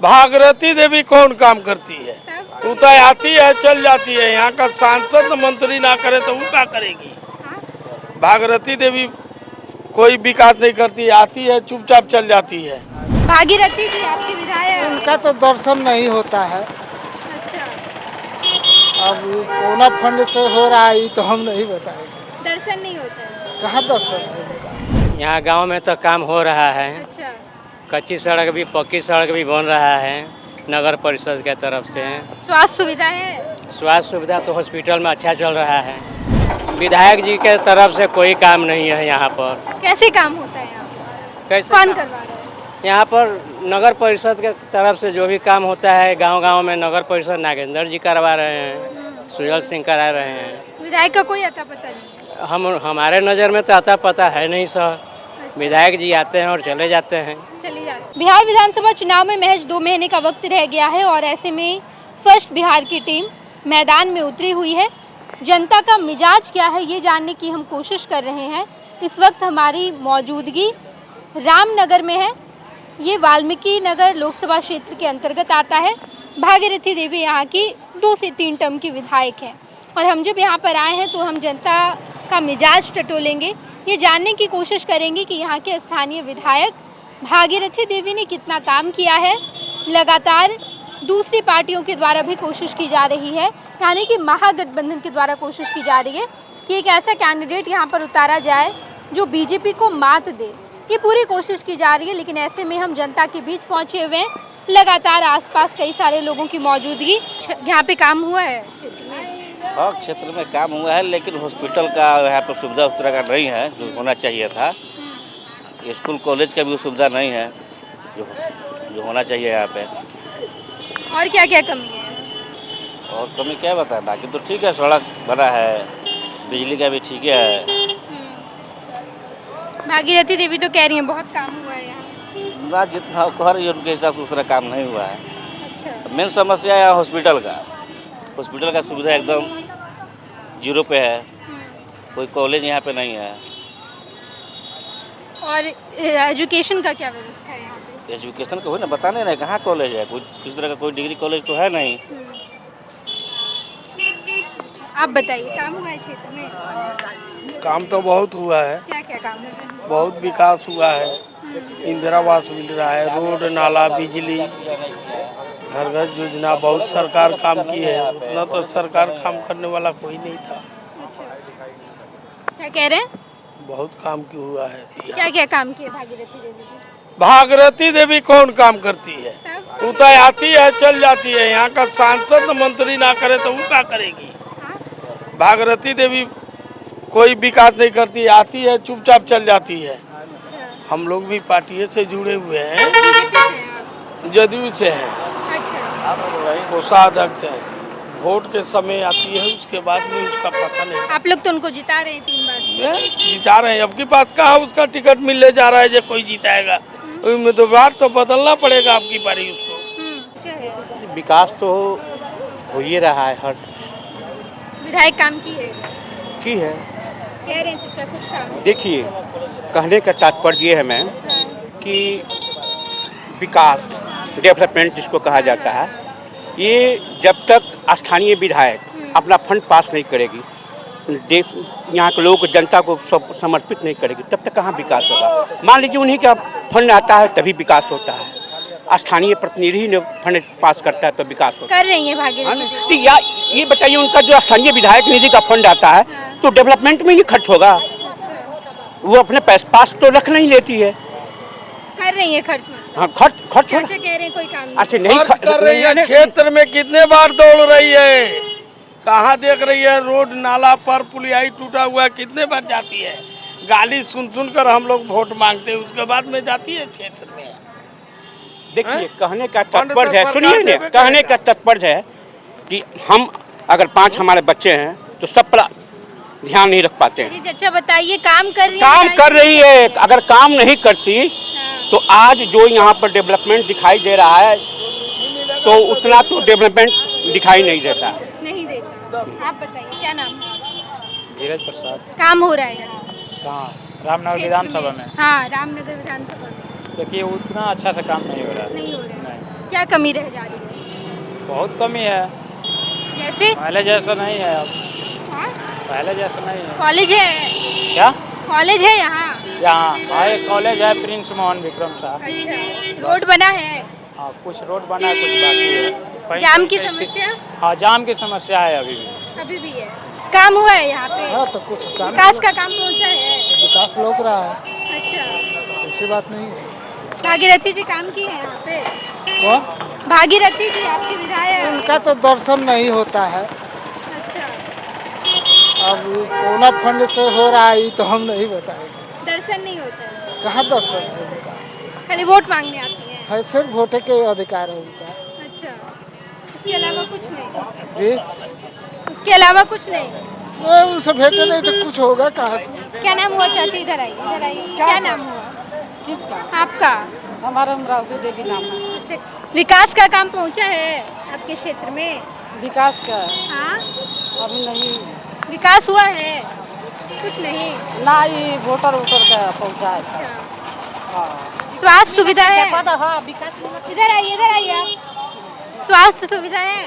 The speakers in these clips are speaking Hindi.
भागीरथी देवी कौन काम करती है? वो तो आती है चल जाती है। यहाँ का सांसद मंत्री ना करे तो वो क्या करेगी? भागीरथी देवी कोई विकास नहीं करती, आती है चुपचाप चल जाती है। भागीरथी जी आपकी विधायक? उनका तो दर्शन नहीं होता है। अच्छा, अब ये कोना फंड से हो रहा है, ये तो हम नहीं बताएंगे। दर्शन नहीं होता है। कहाँ दर्शन है उनका? यहाँ गांव में तो काम हो रहा है। अच्छा, कच्ची सड़क भी पक्की सड़क भी बन रहा है नगर परिषद के तरफ से। स्वास्थ्य सुविधा है? स्वास्थ्य सुविधा तो हॉस्पिटल में अच्छा चल रहा है। विधायक जी के तरफ से कोई काम नहीं है यहाँ पर। कैसे काम होता है यहाँ पर? कैसे कौन काम? करवा रहा है? यहाँ पर नगर परिषद के तरफ से जो भी काम होता है गांव-गांव में नगर परिषद नागेंद्र जी करवा रहे हैं, सुजल सिंह करा रहे हैं। विधायक का कोई अता पता नहीं है? हमारे नज़र में तो आता पता है नहीं सर। विधायक जी आते हैं और चले जाते हैं। चलिए जाते। बिहार विधानसभा चुनाव में महज 2 महीने का वक्त रह गया है और ऐसे में फर्स्ट बिहार की टीम मैदान में उतरी हुई है। जनता का मिजाज क्या है ये जानने की हम कोशिश कर रहे हैं। इस वक्त हमारी मौजूदगी रामनगर में है। ये वाल्मीकि नगर लोकसभा क्षेत्र के अंतर्गत आता है। भागीरथी देवी यहाँ की 2 से 3 टर्म की विधायक हैं और हम जब यहाँ पर आए हैं तो हम जनता का मिजाज टटोलेंगे, ये जानने की कोशिश करेंगे कि यहाँ के स्थानीय विधायक भागीरथी देवी ने कितना काम किया है। लगातार दूसरी पार्टियों के द्वारा भी कोशिश की जा रही है, यानी कि महागठबंधन के द्वारा कोशिश की जा रही है कि एक ऐसा कैंडिडेट यहाँ पर उतारा जाए जो बीजेपी को मात दे। ये पूरी कोशिश की जा रही है, लेकिन ऐसे में हम जनता के बीच पहुँचे हुए हैं। लगातार आसपास कई सारे लोगों की मौजूदगी। यहाँ पे काम हुआ है क्षेत्र में? हाँ, क्षेत्र में काम हुआ है, लेकिन हॉस्पिटल का यहाँ पर सुविधा उस तरह का नहीं है जो होना चाहिए था। स्कूल कॉलेज का भी सुविधा नहीं है जो होना चाहिए यहाँ पे। और क्या क्या कमी है? और कमी क्या बताएं, बाकी तो ठीक है, सड़क बना है, बिजली का भी ठीक है। भागीरथी देवी तो कह रही हैं बहुत काम हुआ है यहाँ। ना जितना कह रही है उनके हिसाब से उस तरह काम नहीं हुआ है। अच्छा, मेन समस्या है हॉस्पिटल का। हॉस्पिटल का सुविधा एकदम जीरो पे है। कोई कॉलेज यहाँ पे नहीं है। और एजुकेशन का क्या व्यवस्था है यहाँ पे? एजुकेशन का हो ना बताने नहीं, कहाँ कॉलेज है? कोई किसी तरह का कोई डिग्री कॉलेज तो है नहीं। आप बताइए, काम हुआ है क्षेत्र में? काम तो बहुत हुआ है, क्या क्या काम है? बहुत विकास हुआ है। इंदिरा आवास मिल रहा है, रोड नाला बिजली घर घर योजना, बहुत सरकार काम की है। उतना तो सरकार काम करने वाला कोई नहीं था। क्या कह रहे हैं? बहुत काम की हुआ है। क्या क्या काम किए भागीरथी देवी जी? भागीरथी देवी कौन काम करती है? तब? वो तो आती है चल जाती है। यहाँ का सांसद मंत्री ना करे तो वो क्या करेगी? भागीरथी देवी कोई विकास नहीं करती, आती है चुपचाप चल जाती है। हम लोग भी पार्टी से जुड़े हुए हैं, जदयू से हैं, कोषाध्यक्ष हैं। वोट के समय आती है, उसके बाद में उसका पता नहीं। आप लोग तो उनको जिता रहे हैं 3 बार। जिता रहे हैं, अब के पास कहाँ उसका टिकट मिलने जा रहा है जो कोई जिताएगा। उम्मीदवार तो बदलना पड़ेगा आपकी बारी उसको। विकास तो हो ही रहा है, हर विधायक काम की है? कह रहे हैं चाचा कुछ काम। देखिए, कहने का तात्पर्य ये है मैम कि विकास डेवलपमेंट जिसको कहा जाता है, ये जब तक स्थानीय विधायक अपना फंड पास नहीं करेगी, देश यहाँ के लोगों को जनता को समर्पित नहीं करेगी, तब तक कहाँ विकास होगा। मान लीजिए उन्हीं का फंड आता है तभी विकास होता है। स्थानीय प्रतिनिधि ने फंड पास करता है तो विकास होता है। कर रही है भागीरथी देवी। या ये बताइए, उनका जो स्थानीय विधायक निधि का फंड आता है तो डेवलपमेंट में नहीं खर्च होगा। वो अपने पैसे पास तो रख नहीं लेती है। कर रही है खर्च में? हाँ, खर्च चाचा कह रहे हैं कोई काम नहीं। अच्छा नहीं कर रही है। क्षेत्र में कितने बार दौड़ रही है, कहाँ देख रही है? रोड नाला पर पुलिया टूटा हुआ है, कितने बार जाती है। गाली सुन सुन कर हम लोग वोट मांगते हैं, उसके बाद में जाती है क्षेत्र में। देखिए, कहने का तात्पर्य है, सुनिए ना, कहने का तात्पर्य है कि हम अगर 5 हमारे बच्चे हैं तो सब पर ध्यान नहीं रख पाते हैं। चाचा बताइए, काम कर रही है? काम कर रही है। अगर काम नहीं करती तो आज जो यहाँ पर डेवलपमेंट दिखाई दे रहा है तो उतना तो डेवलपमेंट दिखाई नहीं देता। नहीं देता। आप बताइए क्या नाम है? धीरज प्रसाद। काम हो रहा है यहाँ? कहाँ? रामनगर विधानसभा में? हाँ, रामनगर विधानसभा में। देखिए, उतना अच्छा से काम नहीं हो रहा है। नहीं हो रहा है। नहीं। क्या कमी रह जा रही है? बहुत कमी है, जैसे पहले जैसा नहीं है अब, हाँ? पहले जैसा नहीं है। कॉलेज है, क्या कॉलेज है यहाँ? यहाँ एक कॉलेज है प्रिंस मोहन विक्रम साहब। अच्छा, रोड बना है? हाँ, कुछ रोड बना है, कुछ बाकी है। कहीं जाम की कहीं समस्या हाँ, जाम की समस्या है अभी भी। अभी भी है। काम हुआ है यहाँ पे? हाँ तो कुछ काम विकास का काम पहुँचा है? विकास लोक रहा है, अच्छा, ऐसी बात नहीं है। भागीरथी जी काम की है यहाँ पे? कौन? भागीरथी जी आपके विधायक? उनका तो दर्शन नहीं होता है। अच्छा, अब ये कोना फंड से हो रहा है ये तो हम नहीं बताएंगे। दर्शन नहीं होता है? कहाँ दर्शन है उनका? खाली वोट मांगने आती हैं? है सिर्फ वोटे के अधिकार है उनका। अच्छा, उसके अलावा कुछ नहीं? जी उसके अलावा कुछ नहीं? नहीं, उनसे भेंटे नहीं तो कुछ होगा कहाँ? क्या नाम हुआ चाची? इधर आइए, इधर आइए। क्या नाम हुआ किसका? आपका? हमारा अमरावती देवी नाम है। अच्छा, विकास का काम पहुँचा है आपके क्षेत्र में? विकास का हाँ, अभी नहीं, विकास हुआ है? कुछ नहीं? ना ये वोटर वोटर का पहुँचा है सब। अच्छा, हाँ। स्वास्थ्य सुविधा है? हाँ, विकास इधर आइए आप। स्वास्थ्य सुविधा है?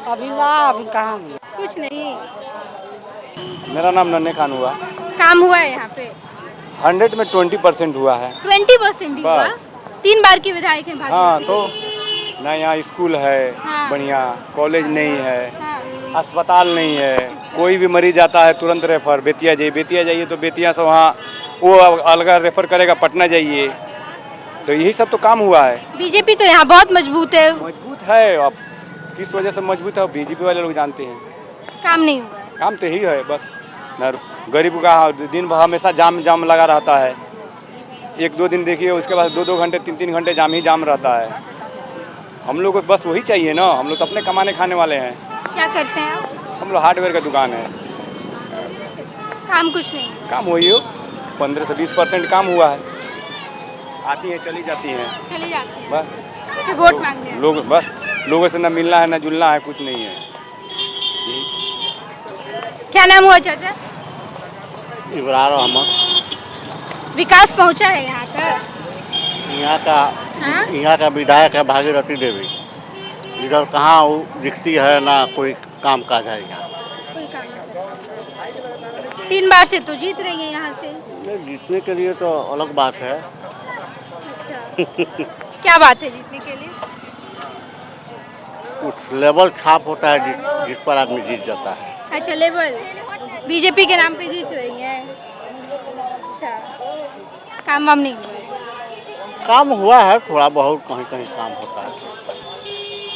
अभी ना, अभी कहाँ मिला। कुछ नहीं? मेरा नाम नन्हे खान हुआ। काम हुआ है यहाँ पे? 100 में 20% हुआ है। 20% हुआ? बस। 3 बार के विधायक हैं भागीरथी? हाँ तो ना यहाँ स्कूल है हाँ। बढ़िया, कॉलेज नहीं है, हाँ, अस्पताल नहीं है। कोई भी मरीज आता है तुरंत रेफर बेतिया जाइए तो बेतिया से वहाँ वो अलग रेफर करेगा पटना जाइए। तो यही सब तो काम हुआ है। बीजेपी तो यहाँ बहुत मजबूत है, मजबूत है, अब किस वजह से मजबूत है बीजेपी वाले लोग जानते हैं। काम नहीं हुआ है। काम तो यही है बस, ना गरीब का दिन भर हमेशा जाम लगा रहता है। 1-2 दिन देखिए, उसके बाद 2-2 घंटे 3-3 घंटे जाम रहता है। हम लोग को बस वही चाहिए ना, हम लोग तो अपने कमाने खाने वाले हैं। क्या करते हैं आप? हम लोग हार्डवेयर का दुकान है। काम कुछ नहीं? काम वही हो 15 से 20% काम हुआ है। आती हैं चली जाती हैं चले जाते हैं बस। फिर वोट मांगने आते हैं। लोग बस लोगों से ना मिलना है ना जुलना है, कुछ नहीं है। क्या नाम हुआ चाचा? इब्रार अहमद। विकास पहुँचा है यहाँ तक? यहाँ का विधायक है भागीरथी देवी। इधर कहाँ वो दिखती है ना, कोई काम काज है यहाँ। कोई काम नहीं करता। 3 बार से तो जीत रही है यहाँ से। जीतने के लिए तो अलग बात है। अच्छा, क्या बात है जीतने के लिए? कुछ लेवल छाप होता है जिस पर आदमी जीत जाता है। अच्छा, लेवल बीजेपी के नाम पे जीत रही है। अच्छा, काम वाम नहीं हुआ है? काम हुआ है थोड़ा बहुत, कहीं कहीं काम होता है।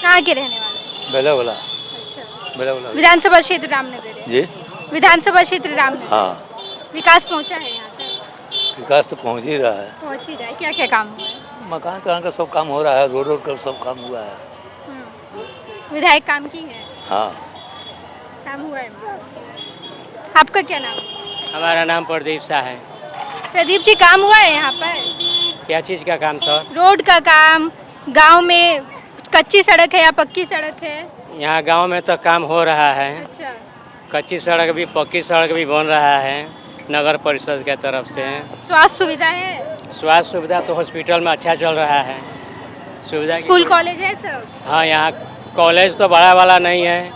कहाँ के रहने वाले? बेलावला। अच्छा, विधानसभा क्षेत्र रामनगर है? जी, विधानसभा क्षेत्र रामनगर। हाँ। विकास पहुँचा है यहाँ तक? विकास तो पहुंच ही रहा है। पहुँच ही रहा है। क्या क्या काम हुआ है? मकान का सब काम हो रहा है, रोड का सब काम हुआ है। विधायक काम की है? हाँ। काम हुआ है। आपका क्या नाम? हमारा नाम प्रदीप शाह है। प्रदीप जी, काम हुआ है यहाँ पर? क्या चीज़ का काम सर? रोड का काम, गांव में कच्ची सड़क है या पक्की सड़क है? यहाँ गांव में तो काम हो रहा है। अच्छा, कच्ची सड़क भी पक्की सड़क भी बन रहा है नगर परिषद के तरफ से। स्वास्थ्य सुविधा है? स्वास्थ्य सुविधा तो हॉस्पिटल में अच्छा चल रहा है। सुविधा स्कूल कॉलेज है सब? हाँ, यहाँ कॉलेज तो बड़ा वाला नहीं है,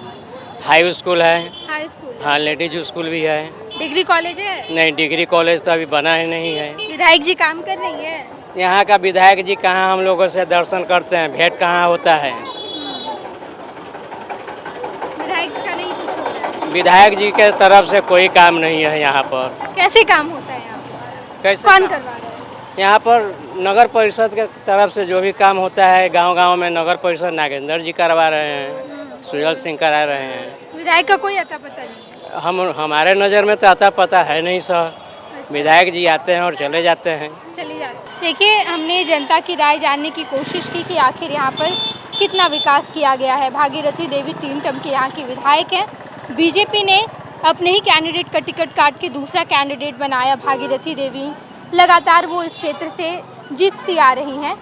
हाई स्कूल है। High school? हाँ, लेडीज स्कूल भी है। डिग्री कॉलेज है? नहीं, डिग्री कॉलेज तो अभी बना ही नहीं है। विधायक जी काम कर रही है? यहाँ का विधायक जी कहाँ हम लोगों से दर्शन करते हैं, भेंट कहाँ होता है। विधायक का नहीं कुछ हो रहा है? विधायक जी के तरफ से कोई काम नहीं है यहाँ पर। कैसे काम होता है यहाँ पर? कैसे कौन काम? करवा रहा है? यहाँ पर नगर परिषद के तरफ से जो भी काम होता है गांव-गांव में नगर परिषद नागेंद्र जी करवा रहे हैं, सुजल सिंह करा रहे हैं। विधायक का कोई अता पता नहीं है? हमारे नज़र में तो अता पता है नहीं सर। विधायक जी आते हैं और चले जाते हैं। चली जाती। देखिए, हमने जनता की राय जानने की कोशिश की कि आखिर यहाँ पर कितना विकास किया गया है। भागीरथी देवी 3 टर्म के यहाँ की विधायक हैं। बीजेपी ने अपने ही कैंडिडेट का टिकट काट के दूसरा कैंडिडेट बनाया भागीरथी देवी। लगातार वो इस क्षेत्र से जीतती आ रही हैं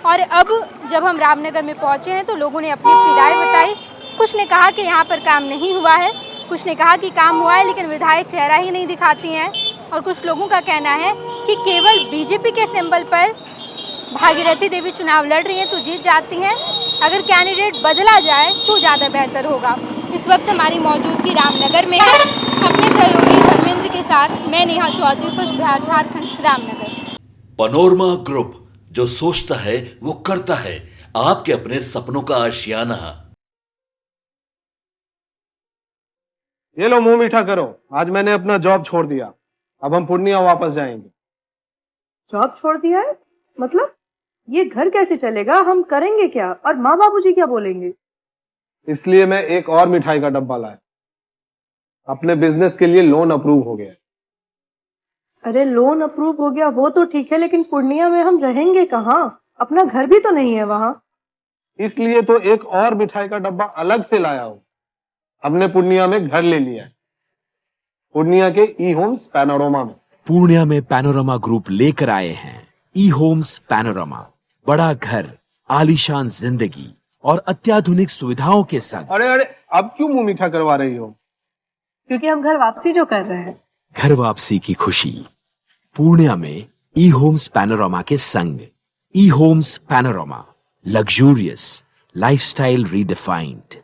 और अब जब हम रामनगर में पहुँचे हैं तो लोगों ने अपनी अपनी राय बताई। कुछ ने कहा कि यहाँ पर काम नहीं हुआ है, कुछ ने कहा कि काम हुआ है लेकिन विधायक चेहरा ही नहीं दिखाती हैं, और कुछ लोगों का कहना है कि केवल बीजेपी के सिंबल पर भागीरथी देवी चुनाव लड़ रही हैं तो जीत जाती हैं, अगर कैंडिडेट बदला जाए तो ज़्यादा बेहतर होगा। इस वक्त हमारी मौजूदगी रामनगर में है, अपने सहयोगी धर्मेंद्र के साथ मैं Neha Chaudhary, first Bihar Jharkhand, Ramnagar. Panorama Group, जो सोचता है वो करता है, आपके अपने सपनों का आशियाना। ये लो मुंह मीठा करो, आज मैंने अपना जॉब छोड़ दिया, अब हम पूर्णिया वापस जाएंगे। जॉब छोड़ दिया है? मतलब ये घर कैसे चलेगा, हम करेंगे क्या, और माँ बाबूजी क्या बोलेंगे? इसलिए मैं एक और मिठाई का डब्बा लाया, अपने बिजनेस के लिए लोन अप्रूव हो गया। अरे लोन अप्रूव हो गया वो तो ठीक है, लेकिन पूर्णिया में हम रहेंगे कहाँ? अपना घर भी तो नहीं है वहाँ। इसलिए तो एक और मिठाई का डब्बा अलग से लाया हूँ, हमने पूर्णिया में घर ले लिया है, पूर्णिया के ई होम्स पैनोरमा में। पूर्णिया में पैनोरमा ग्रुप लेकर आए हैं ई होम्स पैनोरमा, बड़ा घर, आलीशान जिंदगी और अत्याधुनिक सुविधाओं के संग। अरे अरे अब क्यों मुंह मीठा करवा रही हो? क्योंकि हम घर वापसी जो कर रहे हैं। घर वापसी की खुशी पूर्णिया में ई होम्स पैनोरमा के संग। E homes panorama, luxurious lifestyle redefined.